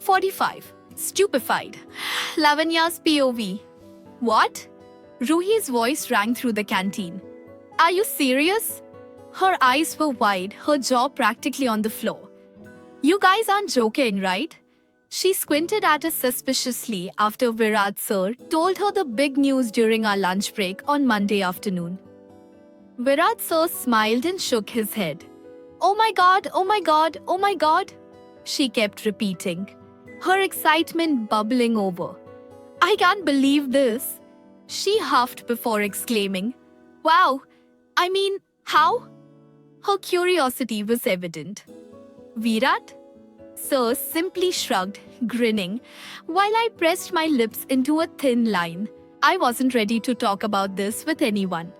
45. Stupefied. Lavanya's POV. What? Ruhi's voice rang through the canteen. Are you serious? Her eyes were wide, her jaw practically on the floor. You guys aren't joking, right? She squinted at us suspiciously after Virat sir told her the big news during our lunch break on Monday afternoon. Virat sir smiled and shook his head. Oh my god, oh my god, oh my god, she kept repeating, her excitement bubbling over. I can't believe this. She huffed before exclaiming, wow, I mean, how? Her curiosity was evident. Virat? Sir simply shrugged, grinning, while I pressed my lips into a thin line. I wasn't ready to talk about this with anyone.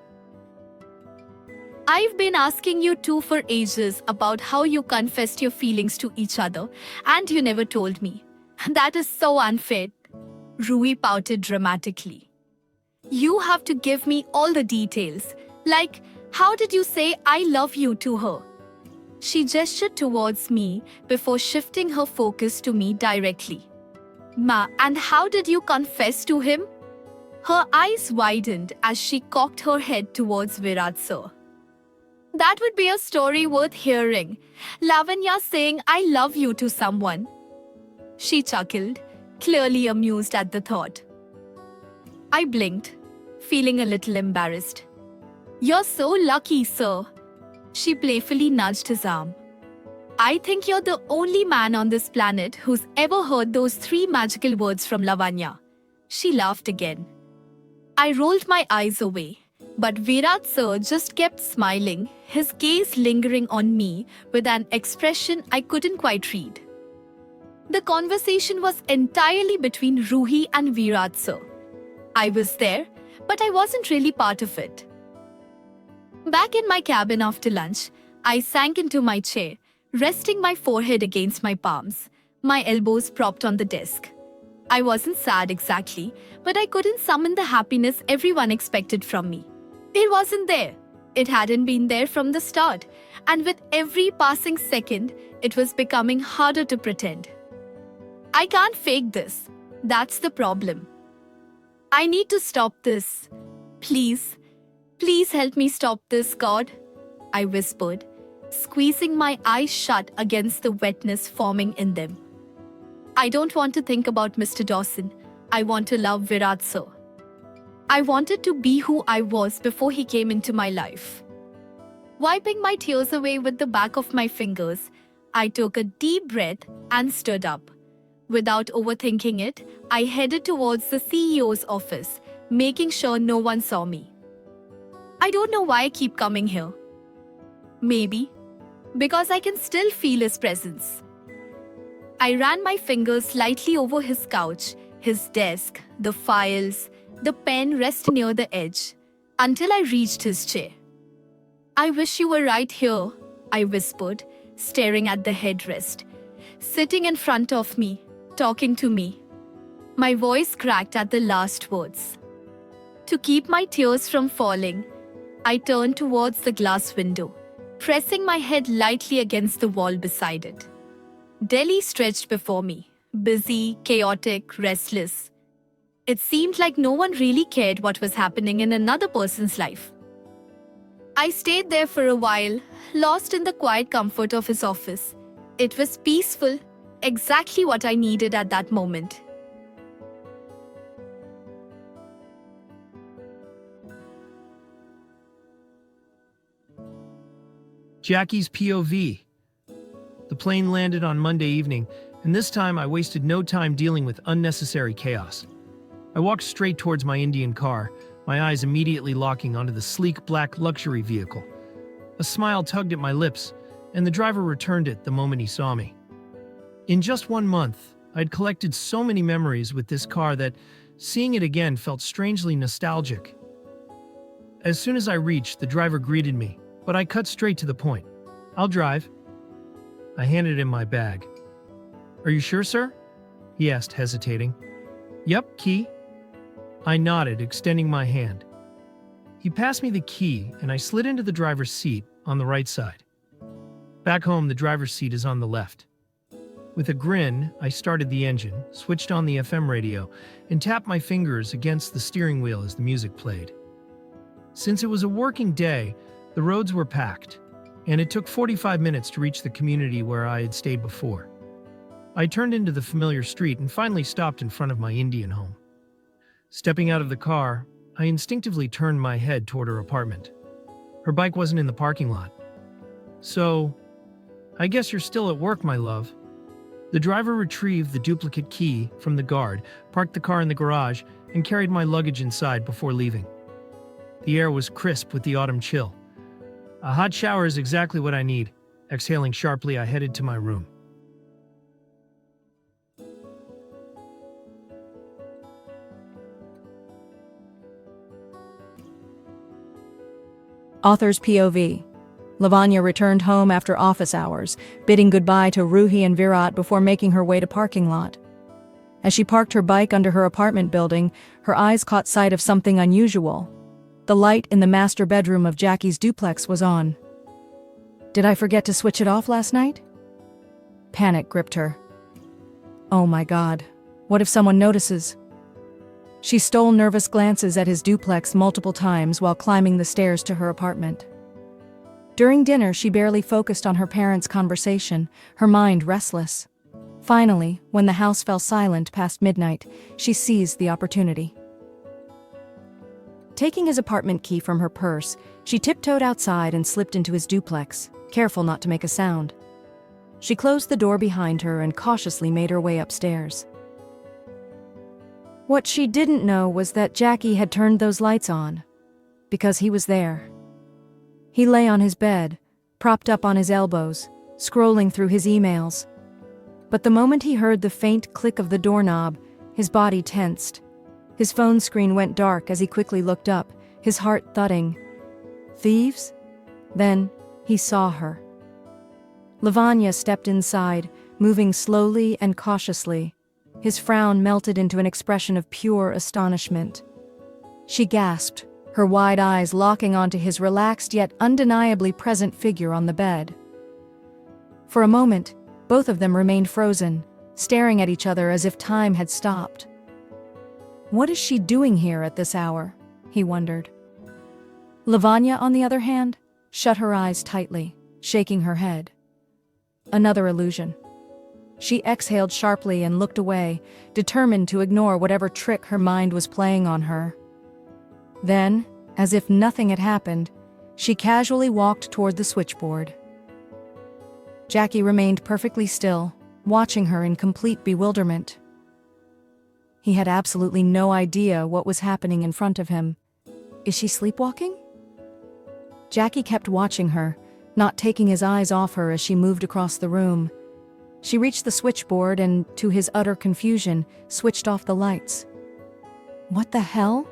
I've been asking you two for ages about how you confessed your feelings to each other, and you never told me. That is so unfair. Rui pouted dramatically. You have to give me all the details. Like, how did you say I love you to her? She gestured towards me before shifting her focus to me directly. Ma, and how did you confess to him? Her eyes widened as she cocked her head towards Virat sir. That would be a story worth hearing. Lavanya saying I love you to someone. She chuckled, clearly amused at the thought. I blinked, feeling a little embarrassed. You're so lucky, sir. She playfully nudged his arm. I think you're the only man on this planet who's ever heard those 3 magical words from Lavanya. She laughed again. I rolled my eyes away, but Virat sir just kept smiling, his gaze lingering on me with an expression I couldn't quite read. The conversation was entirely between Ruhi and Virat sir. I was there, but I wasn't really part of it. Back in my cabin after lunch, I sank into my chair, resting my forehead against my palms, my elbows propped on the desk. I wasn't sad exactly, but I couldn't summon the happiness everyone expected from me. It wasn't there. It hadn't been there from the start, and with every passing second, it was becoming harder to pretend. I can't fake this. That's the problem. I need to stop this. Please, please help me stop this, God, I whispered, squeezing my eyes shut against the wetness forming in them. I don't want to think about Mr. Dawson. I want to love Virat sir. I wanted to be who I was before he came into my life. Wiping my tears away with the back of my fingers, I took a deep breath and stood up. Without overthinking it, I headed towards the CEO's office, making sure no one saw me. I don't know why I keep coming here. Maybe because I can still feel his presence. I ran my fingers lightly over his couch, his desk, the files, the pen resting near the edge, until I reached his chair. I wish you were right here, I whispered, staring at the headrest, sitting in front of me, talking to me. My voice cracked at the last words. To keep my tears from falling, I turned towards the glass window, pressing my head lightly against the wall beside it. Delhi stretched before me, busy, chaotic, restless. It seemed like no one really cared what was happening in another person's life. I stayed there for a while, lost in the quiet comfort of his office. It was peaceful, exactly what I needed at that moment. Jackie's POV. The plane landed on Monday evening, and this time I wasted no time dealing with unnecessary chaos. I walked straight towards my Indian car, my eyes immediately locking onto the sleek black luxury vehicle. A smile tugged at my lips, and the driver returned it the moment he saw me. In just 1 month, I'd collected so many memories with this car that seeing it again felt strangely nostalgic. As soon as I reached, the driver greeted me, but I cut straight to the point. I'll drive. I handed him my bag. Are you sure, sir? He asked, hesitating. Yep, key. I nodded, extending my hand. He passed me the key, and I slid into the driver's seat on the right side. Back home, the driver's seat is on the left. With a grin, I started the engine, switched on the FM radio, and tapped my fingers against the steering wheel as the music played. Since it was a working day, the roads were packed, and it took 45 minutes to reach the community where I had stayed before. I turned into the familiar street and finally stopped in front of my Indian home. Stepping out of the car, I instinctively turned my head toward her apartment. Her bike wasn't in the parking lot. "So, I guess you're still at work, my love." The driver retrieved the duplicate key from the guard, parked the car in the garage, and carried my luggage inside before leaving. The air was crisp with the autumn chill. A hot shower is exactly what I need. Exhaling sharply, I headed to my room. Author's POV. Lavanya returned home after office hours, bidding goodbye to Ruhi and Virat before making her way to parking lot. As she parked her bike under her apartment building, her eyes caught sight of something unusual. The light in the master bedroom of Jackie's duplex was on. "Did I forget to switch it off last night?" Panic gripped her. Oh my God, what if someone notices? She stole nervous glances at his duplex multiple times while climbing the stairs to her apartment. During dinner, she barely focused on her parents' conversation, her mind restless. Finally, when the house fell silent past midnight, she seized the opportunity. Taking his apartment key from her purse, she tiptoed outside and slipped into his duplex, careful not to make a sound. She closed the door behind her and cautiously made her way upstairs. What she didn't know was that Jackie had turned those lights on, because he was there. He lay on his bed, propped up on his elbows, scrolling through his emails. But the moment he heard the faint click of the doorknob, his body tensed. His phone screen went dark as he quickly looked up, his heart thudding. Thieves? Then he saw her. Lavanya stepped inside, moving slowly and cautiously. His frown melted into an expression of pure astonishment. She gasped, her wide eyes locking onto his relaxed yet undeniably present figure on the bed. For a moment, both of them remained frozen, staring at each other as if time had stopped. What is she doing here at this hour? He wondered. Lavanya, on the other hand, shut her eyes tightly, shaking her head. Another illusion. She exhaled sharply and looked away, determined to ignore whatever trick her mind was playing on her. Then, as if nothing had happened, she casually walked toward the switchboard. Jackie remained perfectly still, watching her in complete bewilderment. He had absolutely no idea what was happening in front of him. Is she sleepwalking? Jackie kept watching her, not taking his eyes off her as she moved across the room. She reached the switchboard and, to his utter confusion, switched off the lights. What the hell?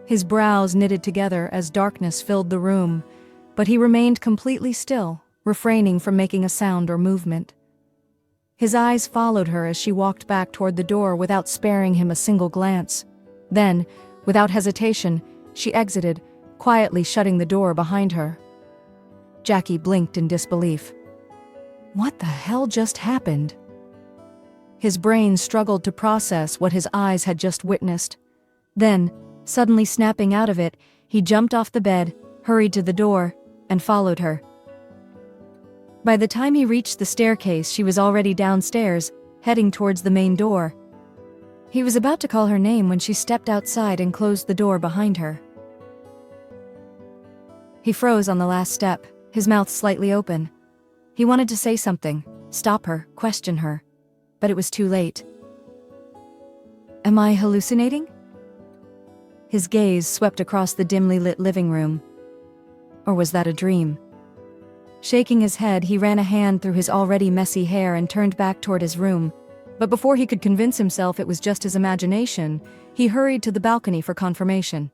His brows knitted together as darkness filled the room, but he remained completely still, refraining from making a sound or movement. His eyes followed her as she walked back toward the door without sparing him a single glance. Then, without hesitation, she exited, quietly shutting the door behind her. Jackie blinked in disbelief. What the hell just happened? His brain struggled to process what his eyes had just witnessed. Then, suddenly snapping out of it, he jumped off the bed, hurried to the door, and followed her. By the time he reached the staircase, she was already downstairs, heading towards the main door. He was about to call her name when she stepped outside and closed the door behind her. He froze on the last step, his mouth slightly open. He wanted to say something, stop her, question her, but it was too late. Am I hallucinating? His gaze swept across the dimly lit living room. Or was that a dream? Shaking his head, he ran a hand through his already messy hair and turned back toward his room. But before he could convince himself it was just his imagination, he hurried to the balcony for confirmation.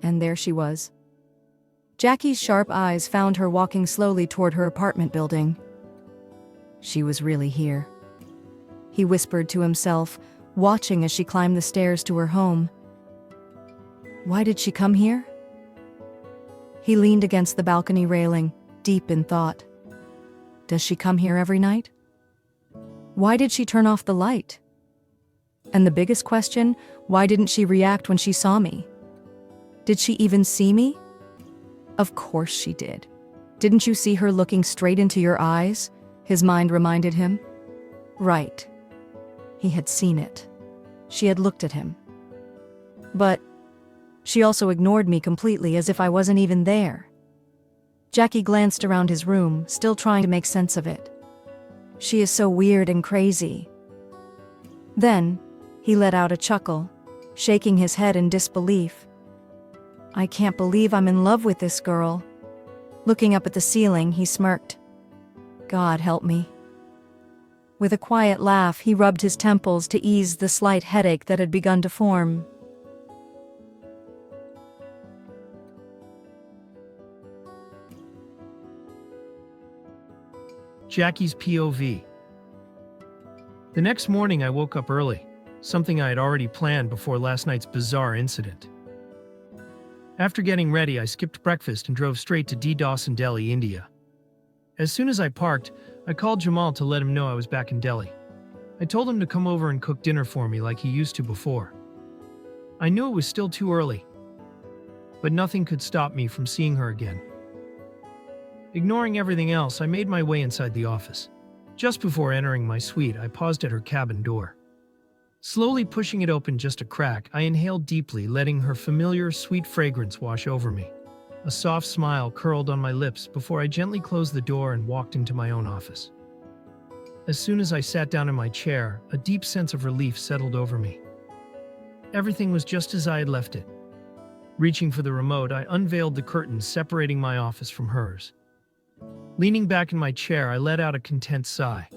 And there she was. Jackie's sharp eyes found her walking slowly toward her apartment building. She was really here. He whispered to himself, watching as she climbed the stairs to her home. Why did she come here? He leaned against the balcony railing, deep in thought. Does she come here every night? Why did she turn off the light? And the biggest question, why didn't she react when she saw me? Did she even see me? Of course she did. Didn't you see her looking straight into your eyes? His mind reminded him. Right. He had seen it. She had looked at him. But she also ignored me completely, as if I wasn't even there. Jackie glanced around his room, still trying to make sense of it. She is so weird and crazy. Then, he let out a chuckle, shaking his head in disbelief. I can't believe I'm in love with this girl. Looking up at the ceiling, he smirked. God help me. With a quiet laugh, he rubbed his temples to ease the slight headache that had begun to form. Jackie's POV. The next morning I woke up early, something I had already planned before last night's bizarre incident. After getting ready, I skipped breakfast and drove straight to D. Dawson, Delhi, India. As soon as I parked, I called Jamal to let him know I was back in Delhi. I told him to come over and cook dinner for me like he used to before. I knew it was still too early, but nothing could stop me from seeing her again. Ignoring everything else, I made my way inside the office. Just before entering my suite, I paused at her cabin door. Slowly pushing it open just a crack, I inhaled deeply, letting her familiar, sweet fragrance wash over me. A soft smile curled on my lips before I gently closed the door and walked into my own office. As soon as I sat down in my chair, a deep sense of relief settled over me. Everything was just as I had left it. Reaching for the remote, I unveiled the curtains separating my office from hers. Leaning back in my chair, I let out a content sigh.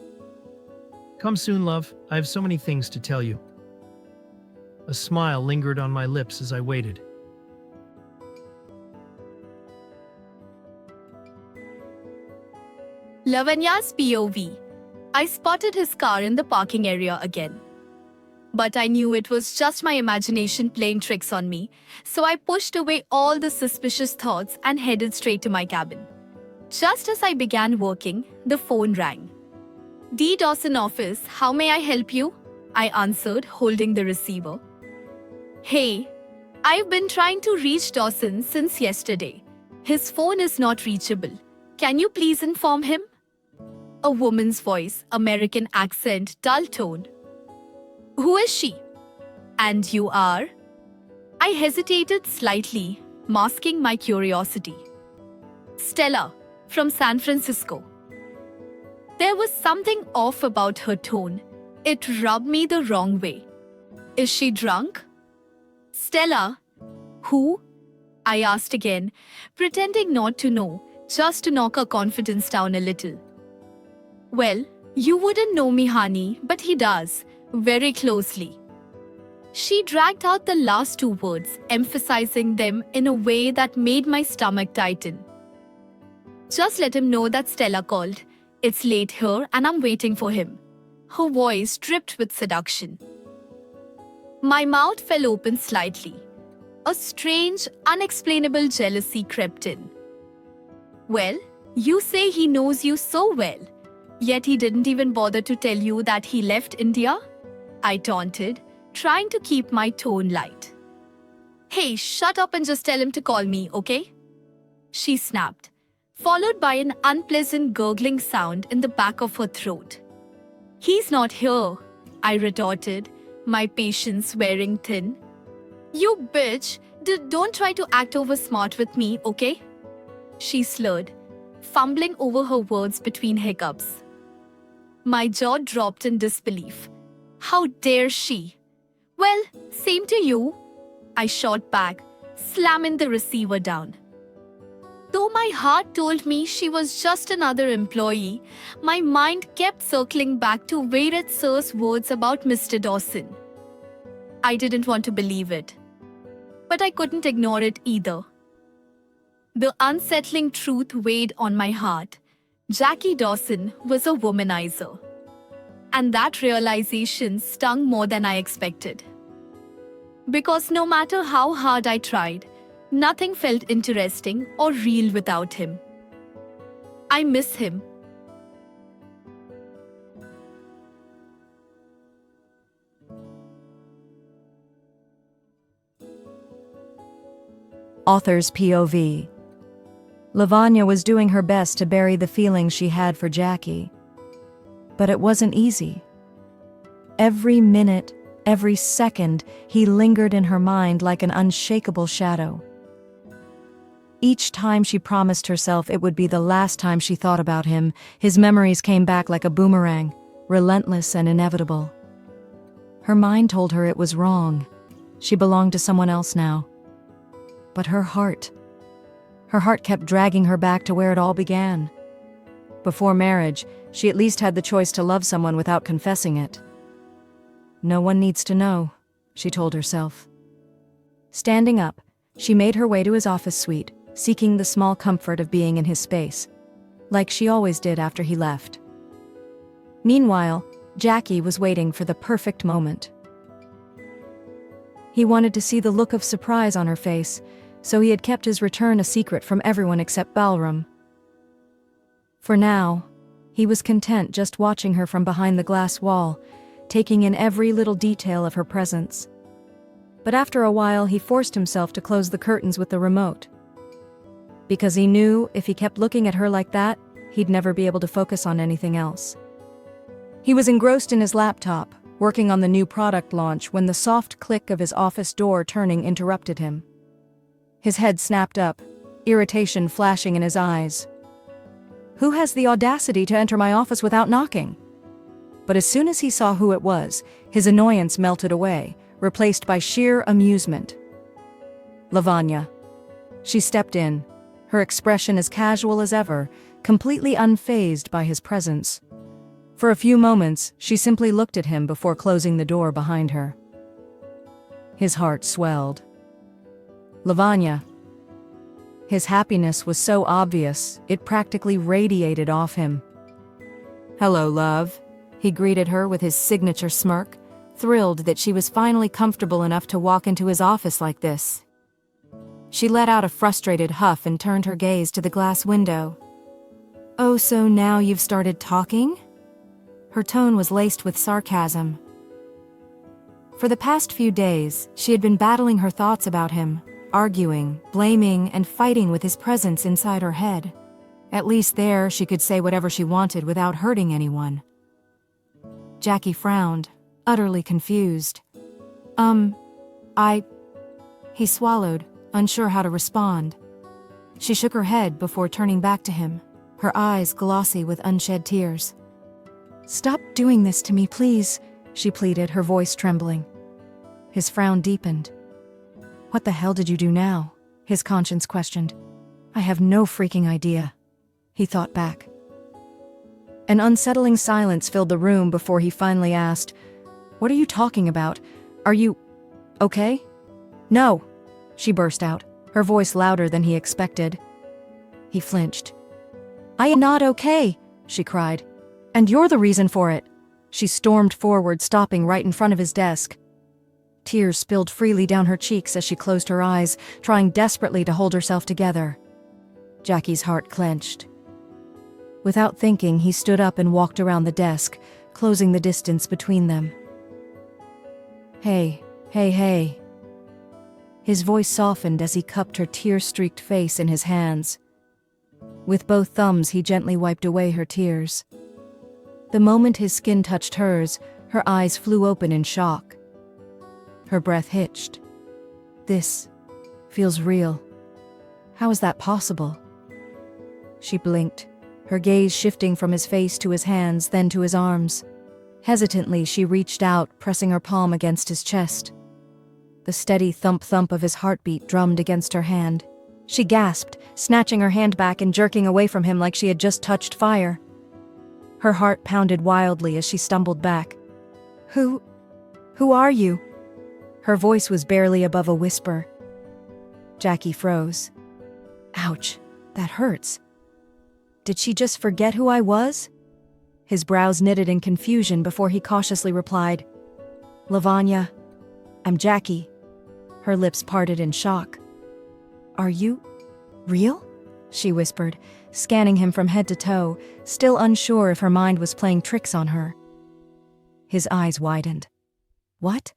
Come soon, love. I have so many things to tell you. A smile lingered on my lips as I waited. Lavanya's POV. I spotted his car in the parking area again. But I knew it was just my imagination playing tricks on me, so I pushed away all the suspicious thoughts and headed straight to my cabin. Just as I began working, the phone rang. D. Dawson office, how may I help you? I answered, holding the receiver. Hey, I've been trying to reach Dawson since yesterday. His phone is not reachable. Can you please inform him? A woman's voice, American accent, dull tone. Who is she? And you are? I hesitated slightly, masking my curiosity. Stella, from San Francisco. There was something off about her tone. It rubbed me the wrong way. Is she drunk? Stella? Who? I asked again, pretending not to know, just to knock her confidence down a little. Well, you wouldn't know me, honey, but he does, very closely. She dragged out the last two words, emphasizing them in a way that made my stomach tighten. Just let him know that Stella called. It's late here and I'm waiting for him. Her voice dripped with seduction. My mouth fell open slightly. A strange, unexplainable jealousy crept in. Well, you say he knows you so well, yet he didn't even bother to tell you that he left India? I taunted, trying to keep my tone light. Hey, shut up and just tell him to call me, okay? She snapped, followed by an unpleasant gurgling sound in the back of her throat. He's not here, I retorted, my patience wearing thin. You bitch, don't try to act over smart with me, okay? She slurred, fumbling over her words between hiccups. My jaw dropped in disbelief. How dare she? Well, same to you, I shot back, slamming the receiver down. Though my heart told me she was just another employee, my mind kept circling back to Vairat sir's words about Mr. Dawson. I didn't want to believe it, but I couldn't ignore it either. The unsettling truth weighed on my heart. Jackie Dawson was a womanizer. And that realization stung more than I expected. Because no matter how hard I tried, nothing felt interesting or real without him. I miss him. Author's POV. Lavanya was doing her best to bury the feelings she had for Jackie. But it wasn't easy. Every minute, every second, he lingered in her mind like an unshakable shadow. Each time she promised herself it would be the last time she thought about him, his memories came back like a boomerang, relentless and inevitable. Her mind told her it was wrong. She belonged to someone else now. But her heart kept dragging her back to where it all began. Before marriage, she at least had the choice to love someone without confessing it. No one needs to know, she told herself. Standing up, she made her way to his office suite, seeking the small comfort of being in his space, like she always did after he left. Meanwhile, Jackie was waiting for the perfect moment. He wanted to see the look of surprise on her face, so he had kept his return a secret from everyone except Balram. For now, he was content just watching her from behind the glass wall, taking in every little detail of her presence. But after a while, he forced himself to close the curtains with the remote. Because he knew if he kept looking at her like that, he'd never be able to focus on anything else. He was engrossed in his laptop, working on the new product launch, when the soft click of his office door turning interrupted him. His head snapped up, irritation flashing in his eyes. Who has the audacity to enter my office without knocking? But as soon as he saw who it was, his annoyance melted away, replaced by sheer amusement. Lavanya. She stepped in, her expression as casual as ever, completely unfazed by his presence. For a few moments, she simply looked at him before closing the door behind her. His heart swelled. Lavanya. His happiness was so obvious, it practically radiated off him. Hello, love, he greeted her with his signature smirk, thrilled that she was finally comfortable enough to walk into his office like this. She let out a frustrated huff and turned her gaze to the glass window. Oh, so now you've started talking? Her tone was laced with sarcasm. For the past few days, she had been battling her thoughts about him, arguing, blaming, and fighting with his presence inside her head. At least there, she could say whatever she wanted without hurting anyone. Jackie frowned, utterly confused. He swallowed, unsure how to respond. She shook her head before turning back to him, her eyes glossy with unshed tears. Stop doing this to me, please, she pleaded, her voice trembling. His frown deepened. What the hell did you do now? His conscience questioned. I have no freaking idea, he thought back. An unsettling silence filled the room before he finally asked, What are you talking about? Are you okay? No, she burst out, her voice louder than he expected. He flinched. I am not okay, she cried. And you're the reason for it. She stormed forward, stopping right in front of his desk. Tears spilled freely down her cheeks as she closed her eyes, trying desperately to hold herself together. Jackie's heart clenched. Without thinking, he stood up and walked around the desk, closing the distance between them. Hey. His voice softened as he cupped her tear-streaked face in his hands. With both thumbs, he gently wiped away her tears. The moment his skin touched hers, her eyes flew open in shock. Her breath hitched. This feels real. How is that possible? She blinked, her gaze shifting from his face to his hands, then to his arms. Hesitantly, she reached out, pressing her palm against his chest. The steady thump-thump of his heartbeat drummed against her hand. She gasped, snatching her hand back and jerking away from him like she had just touched fire. Her heart pounded wildly as she stumbled back. Who are you? Her voice was barely above a whisper. Jackie froze. Ouch, that hurts. Did she just forget who I was? His brows knitted in confusion before he cautiously replied, Lavanya, I'm Jackie. Her lips parted in shock. Are you real? She whispered, scanning him from head to toe, still unsure if her mind was playing tricks on her. His eyes widened. What?